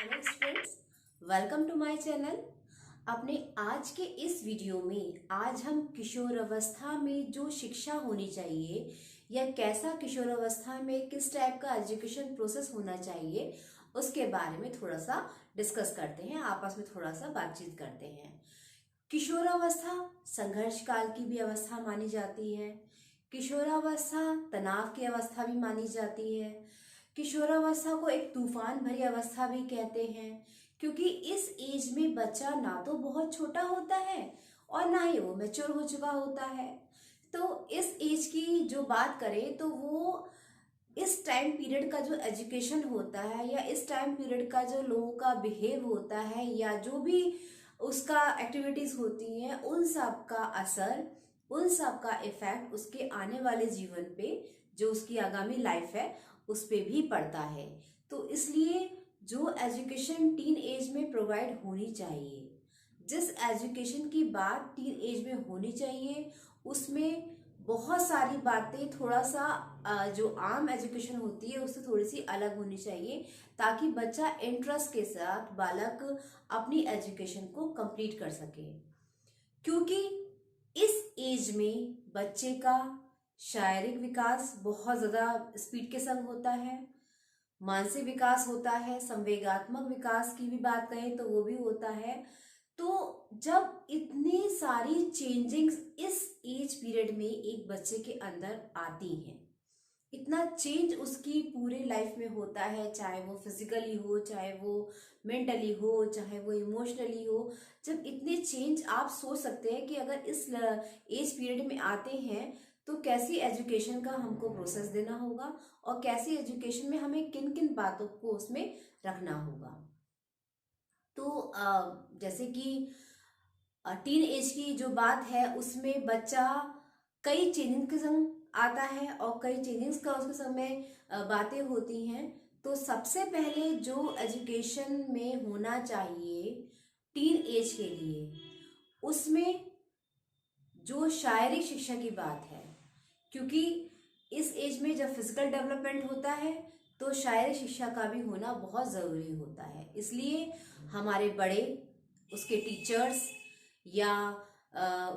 Hello students, welcome to my channel. अपने आज के इस वीडियो में आज हम किशोर अवस्था में जो शिक्षा होनी चाहिए या कैसा किशोर अवस्था में किस टाइप का एजुकेशन प्रोसेस होना चाहिए उसके बारे में थोड़ा सा डिस्कस करते हैं, आपस में थोड़ा सा बातचीत करते हैं। किशोरावस्था संघर्ष काल की भी अवस्था मानी जाती है। किशोरावस्था तनाव की अवस्था भी मानी जाती है। किशोरावस्था को एक तूफान भरी अवस्था भी कहते हैं, क्योंकि इस एज में बच्चा ना तो बहुत छोटा होता है और ना ही वो मैच्योर हो चुका होता है। तो इस एज की जो बात करें तो वो इस टाइम पीरियड का जो एजुकेशन होता है या इस टाइम पीरियड का जो लोगों का बिहेव होता है या जो भी उसका एक्टिविटीज होती हैं, उन सब का असर, उन सब का इफेक्ट उसके आने वाले जीवन पे, जो उसकी आगामी लाइफ है, उस पे भी पड़ता है। तो इसलिए जो एजुकेशन टीन एज में प्रोवाइड होनी चाहिए, जिस एजुकेशन की बात टीन एज में होनी चाहिए, उसमें बहुत सारी बातें थोड़ा सा जो आम एजुकेशन होती है उससे थोड़ी सी अलग होनी चाहिए, ताकि बच्चा इंटरेस्ट के साथ बालक अपनी एजुकेशन को कंप्लीट कर सके। क्योंकि इस एज में बच्चे का शारीरिक विकास बहुत ज़्यादा स्पीड के संग होता है, मानसिक विकास होता है, संवेगात्मक विकास की भी बात करें तो वो भी होता है। तो जब इतनी सारी चेंजिंग्स इस एज पीरियड में एक बच्चे के अंदर आती हैं, इतना चेंज उसकी पूरे लाइफ में होता है, चाहे वो फिजिकली हो, चाहे वो मेंटली हो, चाहे वो इमोशनली हो। जब इतने चेंज, आप सोच सकते हैं कि अगर इस एज पीरियड में आते हैं तो कैसी एजुकेशन का हमको प्रोसेस देना होगा और कैसी एजुकेशन में हमें किन किन बातों को उसमें रखना होगा। तो जैसे कि टीन एज की जो बात है उसमें बच्चा कई चेंजिंग के संग आता है और कई चेंजिंग्स का उसके समय बातें होती हैं। तो सबसे पहले जो एजुकेशन में होना चाहिए टीन एज के लिए, उसमें जो शारीरिक शिक्षा की बात है, क्योंकि इस एज में जब फिजिकल डेवलपमेंट होता है तो शारीरिक शिक्षा का भी होना बहुत ज़रूरी होता है। इसलिए हमारे बड़े, उसके टीचर्स या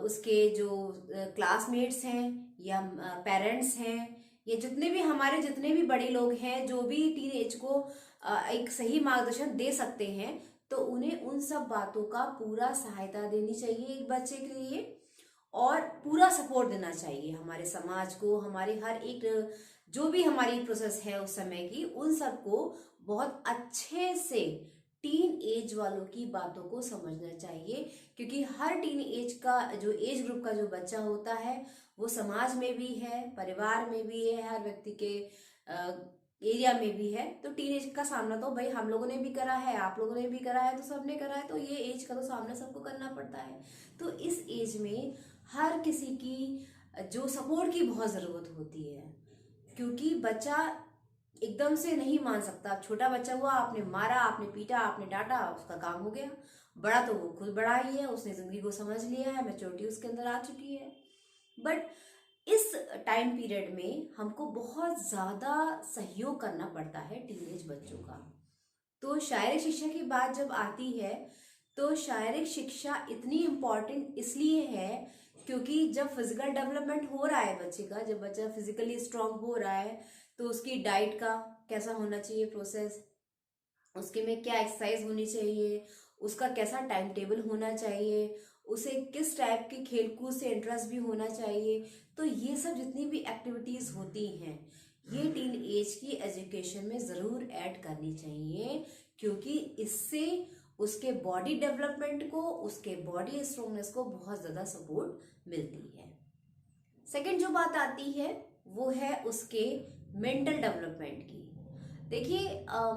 उसके जो क्लासमेट्स हैं या पेरेंट्स हैं, ये जितने भी बड़े लोग हैं जो भी टीन एज को एक सही मार्गदर्शन दे सकते हैं, तो उन्हें उन सब बातों का पूरा सहायता देनी चाहिए एक बच्चे के लिए और पूरा सपोर्ट देना चाहिए हमारे समाज को, हमारे हर एक जो भी हमारी प्रोसेस है उस समय की, उन सबको बहुत अच्छे से टीन एज वालों की बातों को समझना चाहिए। क्योंकि हर टीन एज का जो एज ग्रुप का जो बच्चा होता है वो समाज में भी है, परिवार में भी है, हर व्यक्ति के एरिया में भी है। तो टीन एज का सामना तो भाई हम लोगों ने भी करा है, आप लोगों ने भी करा है, तो सबने करा है, तो ये एज का तो सामना सबको करना पड़ता है। तो इस एज में हर किसी की जो सपोर्ट की बहुत ज़रूरत होती है, क्योंकि बच्चा एकदम से नहीं मान सकता। छोटा बच्चा हुआ, आपने मारा, आपने पीटा, आपने डांटा, उसका काम हो गया। बड़ा तो वो खुद बड़ा ही है, उसने ज़िंदगी को समझ लिया है, मैच्योरिटी उसके अंदर आ चुकी है। बट इस टाइम पीरियड में हमको बहुत ज़्यादा सहयोग करना पड़ता है टीनेज बच्चों का। तो शारीरिक शिक्षा की बात जब आती है तो शारीरिक शिक्षा इतनी इम्पॉर्टेंट इसलिए है क्योंकि जब फिजिकल डेवलपमेंट हो रहा है बच्चे का, जब बच्चा फिजिकली स्ट्रांग हो रहा है, तो उसकी डाइट का कैसा होना चाहिए प्रोसेस, उसके में क्या एक्सरसाइज होनी चाहिए, उसका कैसा टाइम टेबल होना चाहिए, उसे किस टाइप के खेलकूद से इंटरेस्ट भी होना चाहिए। तो ये सब जितनी भी एक्टिविटीज़ होती हैं ये टीन एज की एजुकेशन में ज़रूर ऐड करनी चाहिए, क्योंकि इससे उसके बॉडी डेवलपमेंट को, उसके बॉडी स्ट्रोंगनेस को बहुत ज़्यादा सपोर्ट मिलती है। सेकंड जो बात आती है वो है उसके मेंटल डेवलपमेंट की। देखिए,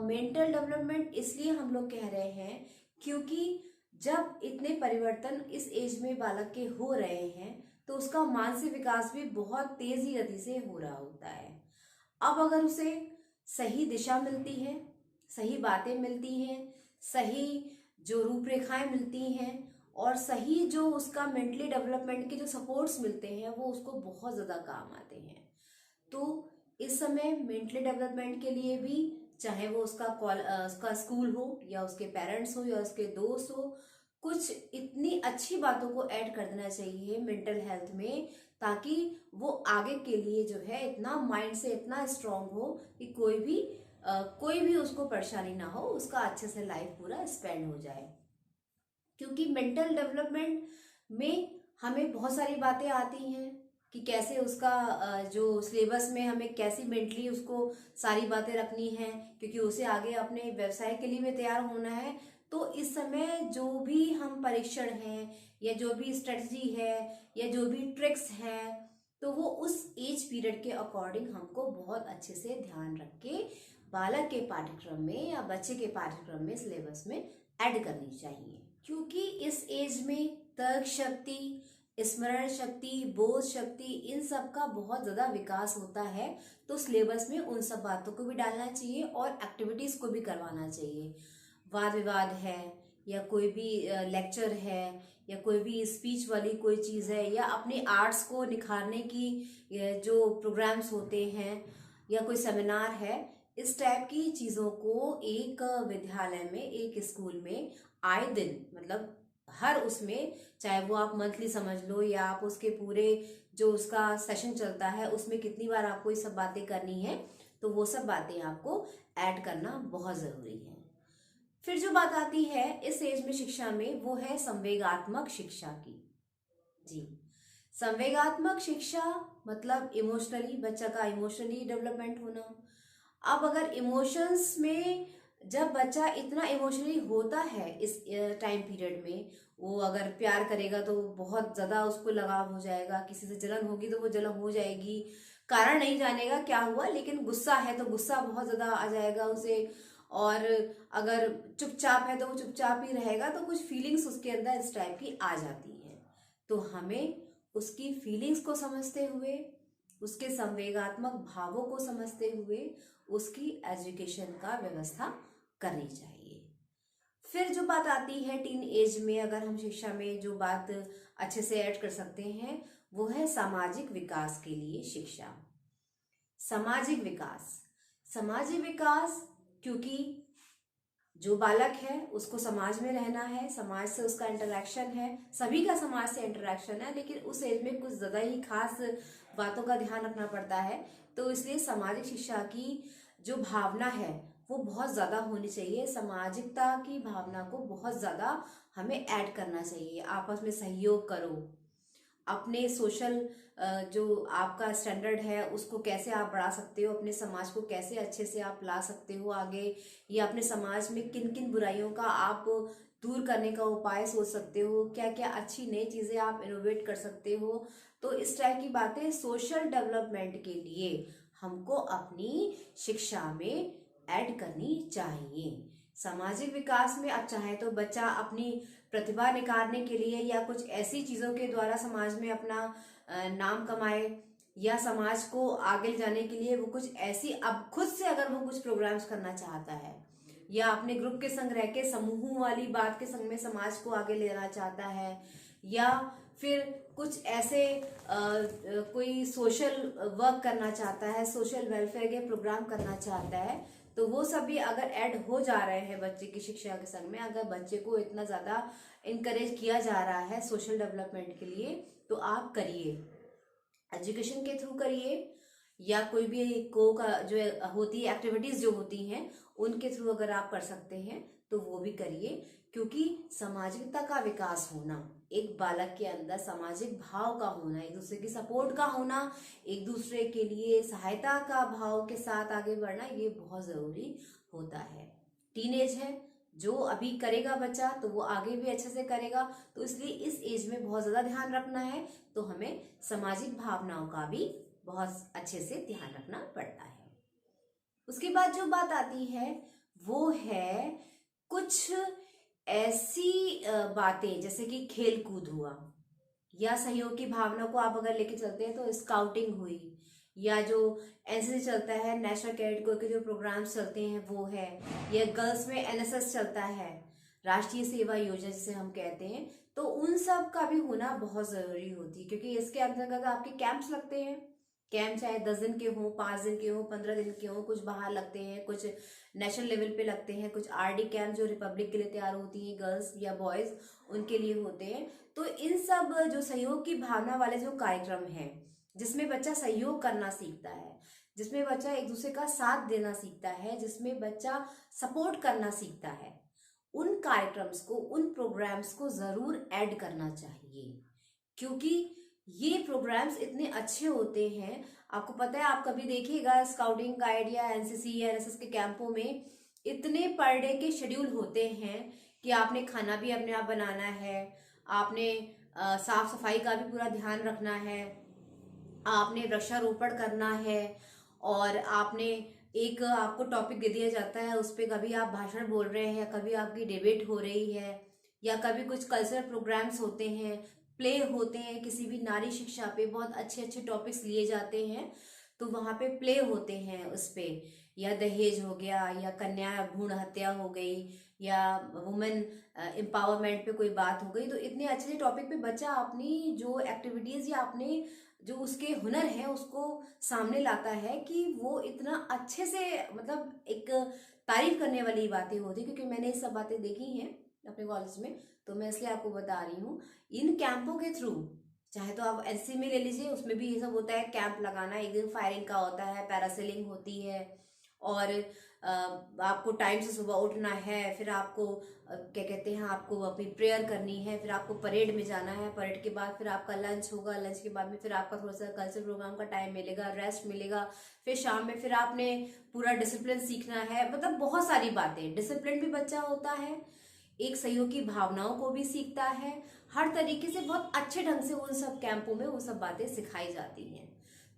मेंटल डेवलपमेंट इसलिए हम लोग कह रहे हैं क्योंकि जब इतने परिवर्तन इस एज में बालक के हो रहे हैं तो उसका मानसिक विकास भी बहुत तेजी गति से हो रहा होता है। अब अगर उसे सही दिशा मिलती है, सही बातें मिलती हैं, सही जो रूपरेखाएं मिलती हैं और सही जो उसका मेंटली डेवलपमेंट के जो सपोर्ट्स मिलते हैं वो उसको बहुत ज़्यादा काम आते हैं। तो इस समय मेंटली डेवलपमेंट के लिए भी चाहे वो उसका स्कूल हो या उसके पेरेंट्स हो या उसके दोस्त हो, कुछ इतनी अच्छी बातों को ऐड कर देना चाहिए मेंटल हेल्थ में, ताकि वो आगे के लिए जो है इतना माइंड से इतना स्ट्रांग हो कि कोई भी उसको परेशानी ना हो, उसका अच्छे से लाइफ पूरा स्पेंड हो जाए। क्योंकि मेंटल डेवलपमेंट में हमें बहुत सारी बातें आती हैं कि कैसे उसका जो सिलेबस में हमें कैसी मेंटली उसको सारी बातें रखनी है, क्योंकि उसे आगे अपने व्यवसाय के लिए भी तैयार होना है। तो इस समय जो भी हम परीक्षण हैं या जो भी स्ट्रेटजी है या जो भी ट्रिक्स है, तो वो उस एज पीरियड के अकॉर्डिंग हमको बहुत अच्छे से ध्यान रख के बालक के पाठ्यक्रम में या बच्चे के पाठ्यक्रम में सिलेबस में ऐड करनी चाहिए। क्योंकि इस एज में तर्क शक्ति, स्मरण शक्ति, बोध शक्ति, इन सब का बहुत ज्यादा विकास होता है। तो सिलेबस में उन सब बातों को भी डालना चाहिए और एक्टिविटीज को भी करवाना चाहिए। वाद विवाद है या कोई भी लेक्चर है या कोई भी स्पीच वाली कोई चीज़ है या अपने आर्ट्स को निखारने की जो प्रोग्राम्स होते हैं या कोई सेमिनार है, इस टाइप की चीज़ों को एक विद्यालय में, एक स्कूल में आए दिन, मतलब हर उसमें, चाहे वो आप मंथली समझ लो या आप उसके पूरे जो उसका सेशन चलता है उसमें कितनी बार आपको ये सब बातें करनी है, तो वो सब बातें आपको ऐड करना बहुत ज़रूरी है। फिर जो बात आती है इस एज में शिक्षा में, वो है संवेगात्मक शिक्षा की। जी, संवेगात्मक शिक्षा मतलब इमोशनली, बच्चा का इमोशनली डेवलपमेंट होना। अब अगर इमोशंस में जब बच्चा इतना इमोशनली होता है इस टाइम पीरियड में, वो अगर प्यार करेगा तो बहुत ज़्यादा उसको लगाव हो जाएगा, किसी से जलन होगी तो वो जलन हो जाएगी, कारण नहीं जानेगा क्या हुआ, लेकिन गुस्सा है तो गुस्सा बहुत ज़्यादा आ जाएगा उसे, और अगर चुपचाप है तो वो चुपचाप ही रहेगा। तो कुछ फीलिंग्स उसके अंदर इस टाइप की आ जाती हैं। तो हमें उसकी फीलिंग्स को समझते हुए, उसके संवेगात्मक भावों को समझते हुए उसकी एजुकेशन का व्यवस्था करनी चाहिए। फिर जो बात आती है टीन एज में, अगर हम शिक्षा में जो बात अच्छे से ऐड कर सकते हैं, वो है सामाजिक विकास के लिए शिक्षा। सामाजिक विकास, सामाजिक विकास, क्योंकि जो बालक है उसको समाज में रहना है, समाज से उसका इंटरेक्शन है, सभी का समाज से इंटरेक्शन है, लेकिन उस एज में कुछ ज़्यादा ही खास बातों का ध्यान रखना पड़ता है। तो इसलिए सामाजिक शिक्षा की जो भावना है वो बहुत ज़्यादा होनी चाहिए। सामाजिकता की भावना को बहुत ज़्यादा हमें ऐड करना चाहिए। आपस में सहयोग करो, अपने सोशल जो आपका स्टैंडर्ड है उसको कैसे आप बढ़ा सकते हो, अपने समाज को कैसे अच्छे से आप ला सकते हो आगे, या अपने समाज में किन किन बुराइयों का आप दूर करने का उपाय सोच सकते हो, क्या क्या अच्छी नई चीज़ें आप इनोवेट कर सकते हो। तो इस टाइप की बातें सोशल डेवलपमेंट के लिए हमको अपनी शिक्षा में ऐड करनी चाहिए। सामाजिक विकास में अब चाहे तो बच्चा अपनी प्रतिभा निखारने के लिए या कुछ ऐसी चीज़ों के द्वारा समाज में अपना नाम कमाए, या समाज को आगे ले जाने के लिए वो कुछ ऐसी, अब खुद से अगर वो कुछ प्रोग्राम्स करना चाहता है या अपने ग्रुप के संग रह के समूह वाली बात के संग में समाज को आगे लेना चाहता है, या फिर कुछ ऐसे कोई सोशल वर्क करना चाहता है, सोशल वेलफेयर के प्रोग्राम करना चाहता है, तो वो सब भी अगर ऐड हो जा रहे हैं बच्चे की शिक्षा के संग में, अगर बच्चे को इतना ज़्यादा इनकरेज किया जा रहा है सोशल डेवलपमेंट के लिए, तो आप करिए, एजुकेशन के थ्रू करिए, या कोई भी को का जो होती है एक्टिविटीज़ जो होती हैं उनके थ्रू अगर आप कर सकते हैं तो वो भी करिए। क्योंकि सामाजिकता का विकास होना, एक बालक के अंदर सामाजिक भाव का होना, एक दूसरे की सपोर्ट का होना, एक दूसरे के लिए सहायता का भाव के साथ आगे बढ़ना, ये बहुत ज़रूरी होता है। टीनेज है जो अभी करेगा बच्चा तो वो आगे भी अच्छे से करेगा, तो इसलिए इस एज में बहुत ज़्यादा ध्यान रखना है। तो हमें सामाजिक भावनाओं का भी बहुत अच्छे से ध्यान रखना पड़ता है। उसके बाद जो बात आती है वो है कुछ ऐसी बातें जैसे कि खेल कूद हुआ, या सहयोग की भावना को आप अगर लेके चलते हैं तो स्काउटिंग हुई, या जो एनसीसी चलता है, नेशनल कैडेट कोर के जो प्रोग्राम्स चलते हैं वो है, या गर्ल्स में एनएसएस चलता है, राष्ट्रीय सेवा योजना जिसे हम कहते हैं, तो उन सब का भी होना बहुत ज़रूरी होती है। क्योंकि इसके अंतर्गत आपके कैंप्स लगते हैं, कैंप चाहे 10 दिन के हों, 5 दिन के हों, 15 दिन के हों, कुछ बाहर लगते हैं, कुछ नेशनल लेवल पे लगते हैं, कुछ आरडी कैंप जो रिपब्लिक के लिए तैयार होती हैं, गर्ल्स या बॉयज उनके लिए होते हैं। तो इन सब जो सहयोग की भावना वाले जो कार्यक्रम हैं, जिसमें बच्चा सहयोग करना सीखता है, जिसमें बच्चा एक दूसरे का साथ देना सीखता है, जिसमें बच्चा सपोर्ट करना सीखता है, उन कार्यक्रम्स को, उन प्रोग्राम्स को जरूर ऐड करना चाहिए। क्योंकि ये प्रोग्राम्स इतने अच्छे होते हैं, आपको पता है, आप कभी देखिएगा स्काउटिंग गाइड या एनसीसी या एनएसएस के कैंपों में इतने पर डे के शेड्यूल होते हैं कि आपने खाना भी अपने आप बनाना है, आपने साफ सफाई का भी पूरा ध्यान रखना है, आपने वृक्षारोपण करना है, और आपने एक आपको टॉपिक दे दिया जाता है, उस पर कभी आप भाषण बोल रहे हैं, कभी आपकी डिबेट हो रही है, या कभी कुछ कल्चरल प्रोग्राम्स होते हैं, प्ले होते हैं, किसी भी नारी शिक्षा पे बहुत अच्छे अच्छे टॉपिक्स लिए जाते हैं, तो वहाँ पे प्ले होते हैं उस पे, या दहेज हो गया, या कन्या भ्रूण हत्या हो गई, या वुमेन एम्पावरमेंट पे कोई बात हो गई। तो इतने अच्छे अच्छे टॉपिक पे बच्चा अपनी जो एक्टिविटीज या अपने जो उसके हुनर है उसको सामने लाता है, कि वो इतना अच्छे से, मतलब एक तारीफ करने वाली बातें होती, क्योंकि मैंने ये सब बातें देखी हैं अपने कॉलेज में, तो मैं इसलिए आपको बता रही हूँ। इन कैंपों के थ्रू, चाहे तो आप एनसी में ले लीजिए, उसमें भी ये सब होता है, कैंप लगाना, एक दिन फायरिंग का होता है, पैरासेलिंग होती है, और आपको टाइम से सुबह उठना है, फिर आपको क्या कहते हैं, आपको अपनी प्रेयर करनी है, फिर आपको परेड में जाना है, परेड के बाद फिर आपका लंच होगा, लंच के बाद में फिर आपका थोड़ा सा कल्चरल प्रोग्राम का टाइम मिलेगा, रेस्ट मिलेगा, फिर शाम में फिर आपने पूरा डिसिप्लिन सीखना है। मतलब बहुत सारी बातें, डिसिप्लिन भी बच्चा होता है, एक सहयोग की भावनाओं को भी सीखता है, हर तरीके से बहुत अच्छे ढंग से उन सब कैंपों में वो सब बातें सिखाई जाती हैं।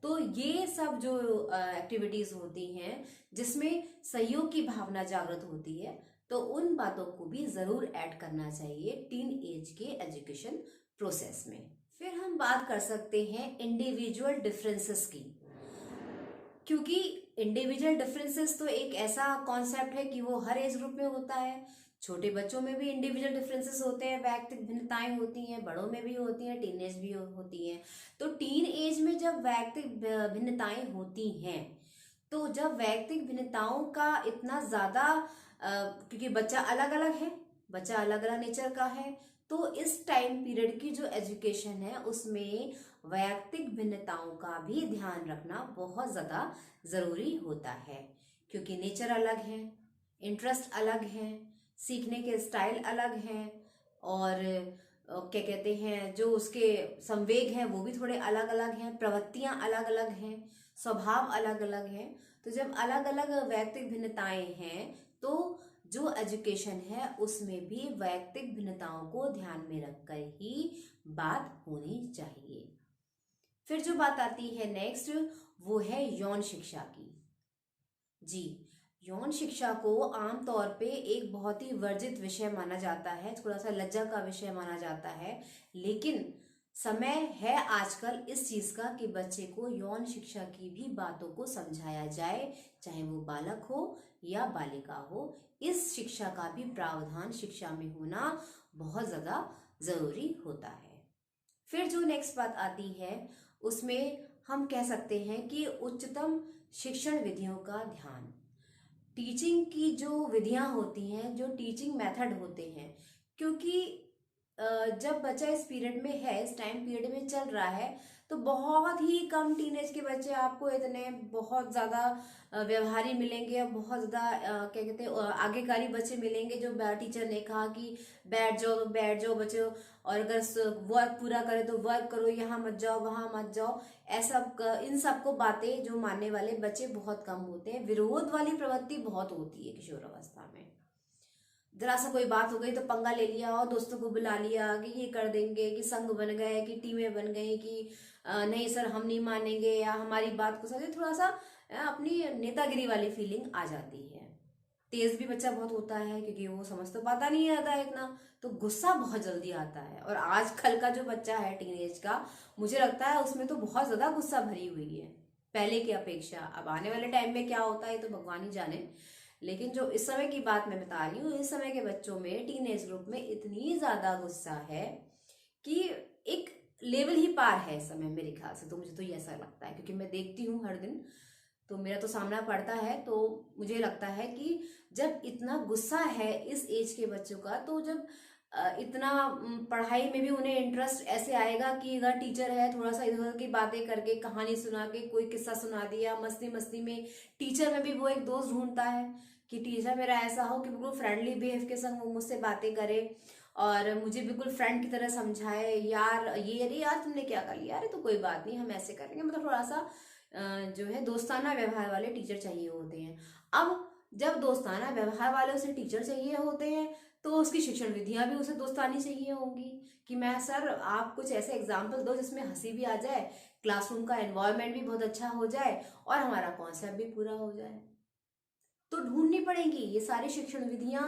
तो ये सब जो एक्टिविटीज होती हैं जिसमें सहयोग की भावना जागृत होती है, तो उन बातों को भी जरूर ऐड करना चाहिए टीन एज के एजुकेशन प्रोसेस में। फिर हम बात कर सकते हैं इंडिविजुअल डिफरेंसेस की, क्योंकि इंडिविजुअल डिफरेंसेस तो एक ऐसा कॉन्सेप्ट है कि वो हर एज ग्रुप में होता है। छोटे बच्चों में भी इंडिविजुअल डिफरेंसेस होते हैं, वैयक्तिक भिन्नताएं होती हैं, बड़ों में भी होती हैं, टीन एज भी होती हैं। तो टीन एज में जब वैयक्तिक भिन्नताएं होती हैं, तो जब वैयक्तिक भिन्नताओं का इतना ज्यादा, क्योंकि बच्चा अलग अलग है, बच्चा अलग अलग नेचर का है, तो इस टाइम पीरियड की जो एजुकेशन है उसमें वैयक्तिक भिन्नताओं का भी ध्यान रखना बहुत ज्यादा जरूरी होता है, क्योंकि नेचर अलग है, इंटरेस्ट अलग है, सीखने के स्टाइल अलग हैं, और क्या कहते हैं, जो उसके संवेग हैं वो भी थोड़े अलग अलग हैं, प्रवृत्तियां अलग अलग हैं, स्वभाव अलग अलग हैं। तो जब अलग अलग वैयक्तिक भिन्नताएं हैं, तो जो एजुकेशन है उसमें भी वैयक्तिक भिन्नताओं को ध्यान में रखकर ही बात होनी चाहिए। फिर जो बात आती है नेक्स्ट, वो है यौन शिक्षा की। जी, यौन शिक्षा को आमतौर पे एक बहुत ही वर्जित विषय माना जाता है, थोड़ा सा लज्जा का विषय माना जाता है, लेकिन समय है आजकल इस चीज का कि बच्चे को यौन शिक्षा की भी बातों को समझाया जाए, चाहे वो बालक हो या बालिका हो। इस शिक्षा का भी प्रावधान शिक्षा में होना बहुत ज्यादा जरूरी होता है। फिर जो नेक्स्ट बात आती है उसमें हम कह सकते हैं कि उच्चतम शिक्षण विधियों का ध्यान, टीचिंग की जो विधियां होती हैं, जो टीचिंग मेथड होते हैं, क्योंकि जब बच्चा इस पीरियड में है, इस टाइम पीरियड में चल रहा है, तो बहुत ही कम टीनेज के बच्चे आपको इतने बहुत ज्यादा व्यवहारी मिलेंगे, और बहुत ज्यादा क्या कहते हैं आगेकारी बच्चे मिलेंगे, जो टीचर ने कहा कि बैठ जाओ बच्चों, और अगर वर्क पूरा करे तो वर्क करो, यहाँ मत जाओ वहां मत जाओ, ऐसा इन सबको बातें जो मानने वाले बच्चे बहुत कम होते हैं। विरोध वाली प्रवृत्ति बहुत होती है किशोर अवस्था में, जरा सा कोई बात हो गई तो पंगा ले लिया, और दोस्तों को बुला लिया कि ये कर देंगे, कि संघ बन गए, कि टीमें बन गई, कि नहीं सर हम नहीं मानेंगे, या हमारी बात को समझे, थोड़ा सा अपनी नेतागिरी वाली फीलिंग आ जाती है। तेज भी बच्चा बहुत होता है, क्योंकि वो समझ तो पाता नहीं आता है इतना, तो गुस्सा बहुत जल्दी आता है। और आजकल का जो बच्चा है टीनेज का, मुझे लगता है उसमें तो बहुत ज्यादा गुस्सा भरी हुई है पहले की अपेक्षा। अब आने वाले टाइम में क्या होता है तो भगवान ही जाने, लेकिन जो इस समय की बात मैं बता रही हूँ, इस समय के बच्चों में टीनेज ग्रुप में इतनी ज्यादा गुस्सा है कि एक लेवल ही पार है इस समय मेरे ख्याल से, तो मुझे तो ये ऐसा लगता है, क्योंकि मैं देखती हूँ हर दिन, तो मेरा तो सामना पड़ता है। तो मुझे लगता है कि जब इतना गुस्सा है इस एज के बच्चों का, तो जब इतना पढ़ाई में भी उन्हें इंटरेस्ट ऐसे आएगा कि अगर टीचर है, थोड़ा सा इधर उधर की बातें करके, कहानी सुना के, कोई किस्सा सुना दिया, मस्ती मस्ती में टीचर में भी वो एक दोस्त ढूंढता है कि टीचर मेरा ऐसा हो कि बिल्कुल फ्रेंडली बिहेव के संग वो मुझसे बातें करे और मुझे बिल्कुल फ्रेंड की तरह समझाए, यार ये, अरे यार तुमने क्या कर लिया, अरे तो कोई बात नहीं हम ऐसे करेंगे, मतलब थोड़ा सा जो है दोस्ताना व्यवहार वाले टीचर चाहिए होते हैं। अब जब दोस्ताना व्यवहार वाले उसे टीचर चाहिए होते हैं, तो उसकी शिक्षण विधियां भी उसे दोस्तानी चाहिए होंगी कि मैं सर आप कुछ ऐसे एग्जाम्पल दो जिसमें हंसी भी आ जाए, क्लासरूम का एनवायरनमेंट भी बहुत अच्छा हो जाए और हमारा कॉन्सेप्ट भी पूरा हो जाए। तो ढूंढनी पड़ेंगी ये सारी शिक्षण विधियां,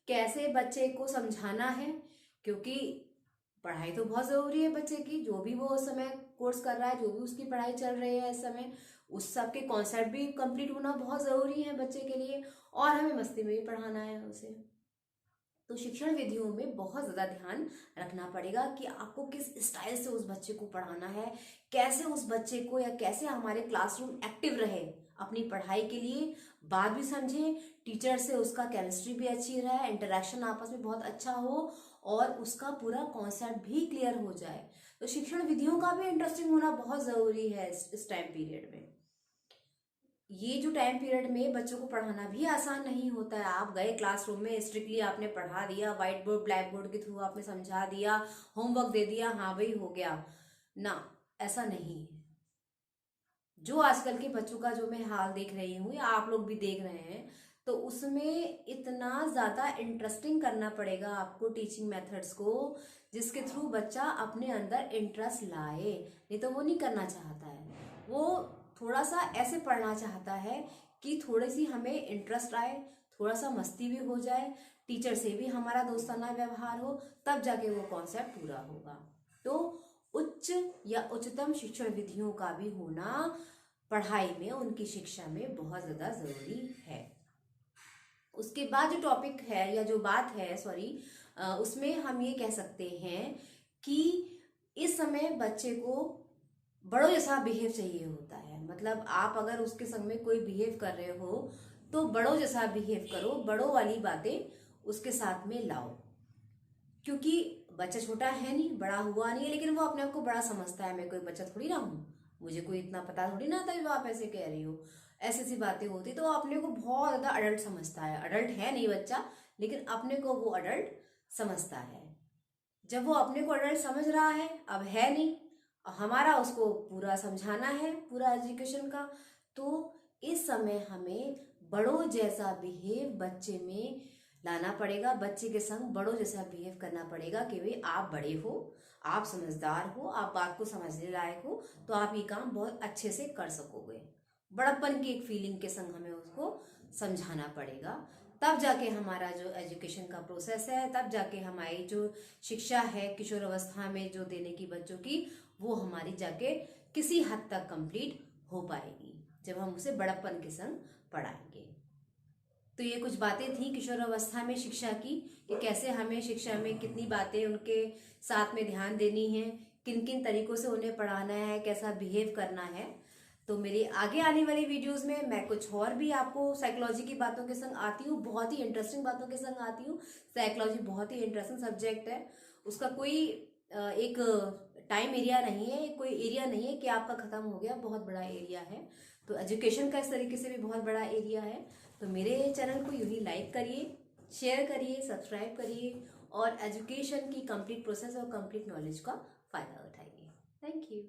कैसे बच्चे को समझाना है, क्योंकि पढ़ाई तो बहुत जरूरी है बच्चे की, जो भी वो उस समय कोर्स कर रहा है, जो भी उसकी पढ़ाई चल रही है इस समय, उस सब के कॉन्सेप्ट भी कंप्लीट होना बहुत जरूरी है बच्चे के लिए, और हमें मस्ती में भी पढ़ाना है उसे। तो शिक्षण विधियों में बहुत ज़्यादा ध्यान रखना पड़ेगा कि आपको किस स्टाइल से उस बच्चे को पढ़ाना है, कैसे उस बच्चे को, या कैसे हमारे क्लासरूम एक्टिव रहे अपनी पढ़ाई के लिए, बात भी समझे, टीचर से उसका केमिस्ट्री भी अच्छी रहे, इंटरेक्शन आपस में बहुत अच्छा हो और उसका पूरा कॉन्सेप्ट भी क्लियर हो जाए। तो शिक्षण विधियों का भी इंटरेस्टिंग होना बहुत ज़रूरी है इस टाइम पीरियड में। ये जो टाइम पीरियड में बच्चों को पढ़ाना भी आसान नहीं होता है। आप गए क्लासरूम में, स्ट्रिक्टली आपने पढ़ा दिया, व्हाइट बोर्ड ब्लैक बोर्ड के थ्रू आपने समझा दिया, होमवर्क दे दिया, हाँ भाई हो गया ना, ऐसा नहीं है। जो आजकल के बच्चों का जो मैं हाल देख रही हूँ या आप लोग भी देख रहे हैं, तो उसमें इतना ज़्यादा इंटरेस्टिंग करना पड़ेगा आपको टीचिंग मेथड्स को, जिसके थ्रू बच्चा अपने अंदर इंटरेस्ट लाए। नहीं तो वो नहीं करना चाहता है, वो थोड़ा सा ऐसे पढ़ना चाहता है कि थोड़ी सी हमें इंटरेस्ट आए, थोड़ा सा मस्ती भी हो जाए, टीचर से भी हमारा दोस्ताना व्यवहार हो, तब जाके वो कॉन्सेप्ट पूरा होगा। तो उच्च या उच्चतम शिक्षण विधियों का भी होना पढ़ाई में, उनकी शिक्षा में बहुत ज़्यादा ज़रूरी है। उसके बाद जो टॉपिक है या जो बात है, सॉरी, उसमें हम ये कह सकते हैं कि इस समय बच्चे को बड़ों जैसा बिहेव चाहिए होता है। मतलब आप अगर उसके संग में कोई बिहेव कर रहे हो तो बड़ों जैसा बिहेव करो, बड़ों वाली बातें उसके साथ में लाओ, क्योंकि बच्चा छोटा है नहीं, बड़ा हुआ नहीं है, लेकिन वो अपने आप को बड़ा समझता है। मैं कोई बच्चा थोड़ी ना हूँ, मुझे कोई इतना पता थोड़ी ना था जो आप ऐसे कह रही हो, ऐसी सी बातें होती, तो वो अपने को बहुत ज्यादा अडल्ट समझता है। अडल्ट है नहीं बच्चा, लेकिन अपने को वो अडल्ट समझता है। जब वो अपने को अडल्ट समझ रहा है, अब है नहीं, हमारा उसको पूरा समझाना है, पूरा एजुकेशन का, तो इस समय हमें बड़ों जैसा बिहेव बच्चे में लाना पड़ेगा, बच्चे के संग बड़ों जैसा बिहेव करना पड़ेगा कि भाई आप बड़े हो, आप समझदार हो, आप बात को समझने लायक हो, तो आप ये काम बहुत अच्छे से कर सकोगे। बड़प्पन की एक फीलिंग के संग हमें उसको समझाना पड़ेगा, तब जाके हमारा जो एजुकेशन का प्रोसेस है, तब जाके हमारी जो शिक्षा है किशोर अवस्था में जो देने की बच्चों की, वो हमारी जाके किसी हद तक कंप्लीट हो पाएगी जब हम उसे बड़प्पन के संग पढ़ाएंगे। तो ये कुछ बातें थी किशोर अवस्था में शिक्षा की, कि कैसे हमें शिक्षा में कितनी बातें उनके साथ में ध्यान देनी है, किन किन तरीकों से उन्हें पढ़ाना है, कैसा बिहेव करना है। तो मेरे आगे आने वाली वीडियोस में मैं कुछ और भी आपको साइकोलॉजी की बातों के संग आती हूँ, बहुत ही इंटरेस्टिंग बातों के संग आती हूँ। साइकोलॉजी बहुत ही इंटरेस्टिंग सब्जेक्ट है, उसका कोई एक टाइम एरिया नहीं है, कोई एरिया नहीं है कि आपका खत्म हो गया, बहुत बड़ा एरिया है। तो एजुकेशन का इस तरीके से भी बहुत बड़ा एरिया है। तो मेरे चैनल को यूं ही लाइक करिए, शेयर करिए, सब्सक्राइब करिए और एजुकेशन की कंप्लीट प्रोसेस और कंप्लीट नॉलेज का फायदा उठाइए। Thank you.